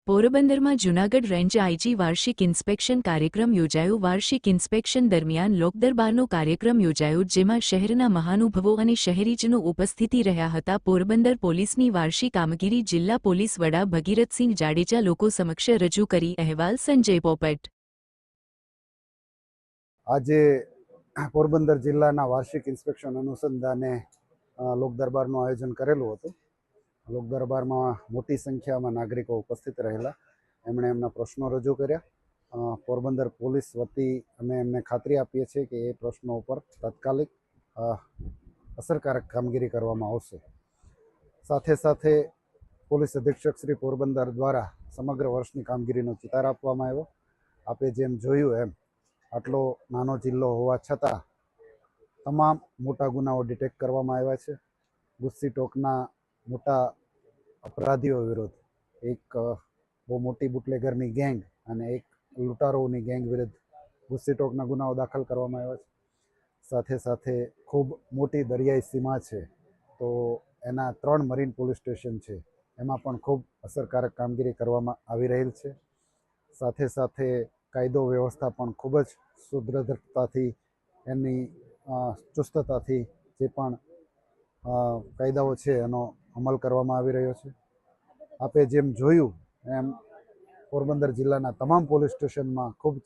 પોરબંદરમાં Junagadh range IG વાર્ષિક inspection કાર્યક્રમ યોજાયો. વાર્ષિક ઇન્સ્પેક્શન દરમિયાન લોકદરબારનો કાર્યક્રમ યોજાયો, જેમાં શહેરના મહાનુભાવો અને શહેરીજનો ઉપસ્થિતિ રહ્યા હતા. પોરબંદર પોલીસની વાર્ષિક કામગીરી જિલ્લા પોલીસ વડા ભગીરથસિંહ જાડેજા લોકો સમક્ષ રજૂ કરી. અહેવાલ સંજય પોપટ. આજે પોરબંદર જિલ્લાના વાર્ષિક ઇન્સ્પેક્શન અનુસંધાને લોકદરબારનું આયોજન કરેલું હતું. લોકદરબારમાં મોટી સંખ્યામાં નાગરિકો ઉપસ્થિત રહેલા. એમણે એમના પ્રશ્નો રજૂ કર્યા. પોરબંદર પોલીસ વતી અમે એમને ખાતરી આપીએ છીએ કે એ પ્રશ્નો ઉપર તાત્કાલિક અસરકારક કામગીરી કરવામાં આવશે. સાથે સાથે પોલીસ અધિક્ષક શ્રી પોરબંદર દ્વારા સમગ્ર વર્ષની કામગીરીનો ચિતાર આપવામાં આવ્યો. આપે જેમ જોયું એમ આટલો નાનો જિલ્લો હોવા છતાં તમામ મોટા ગુનાઓ ડિટેક્ટ કરવામાં આવ્યા છે. ગુસ્સી ટોકના મોટા અપરાધીઓ વિરુદ્ધ એક બહુ મોટી બુટલેગરની ગેંગ અને એક લૂંટારોની ગેંગ વિરુદ્ધ ગુસ્સી ટોકના ગુનાઓ દાખલ કરવામાં આવ્યા છે. સાથે સાથે ખૂબ મોટી દરિયાઈ સીમા છે, તો એના 3 મરીન પોલીસ સ્ટેશન છે, એમાં પણ ખૂબ અસરકારક કામગીરી કરવામાં આવી રહેલ છે. સાથે સાથે કાયદો વ્યવસ્થા પણ ખૂબ જ સુદૃઢતાથી એની ચુસ્તતાથી જે પણ કાયદાઓ છે એનો અમલ કરવામાં આવી રહ્યો છે. આપે જેમ જોયું એમ પોરબંદર જિલ્લાના તમામ પોલીસ સ્ટેશનમાં ખૂબ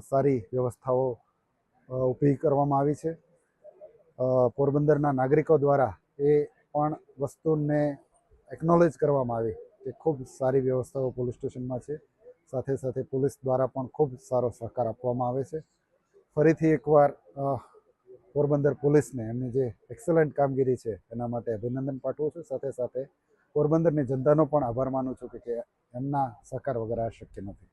સારી વ્યવસ્થાઓ ઊભી કરવામાં આવી છે. પોરબંદરના નાગરિકો દ્વારા એ પણ વસ્તુને એકનોલેજ કરવામાં આવી કે ખૂબ સારી વ્યવસ્થાઓ પોલીસ સ્ટેશનમાં છે. સાથે સાથે પોલીસ દ્વારા પણ ખૂબ સારો સહકાર આપવામાં આવે છે. ફરીથી એકવાર પોરબંદર પોલીસને એમની જે એક્સલન્ટ કામગીરી છે એના માટે અભિનંદન પાઠવું છું. સાથે સાથે પોરબંદરની જનતાનો પણ આભાર માનું છું કે એમના સહકાર વગર આ શક્ય નથી.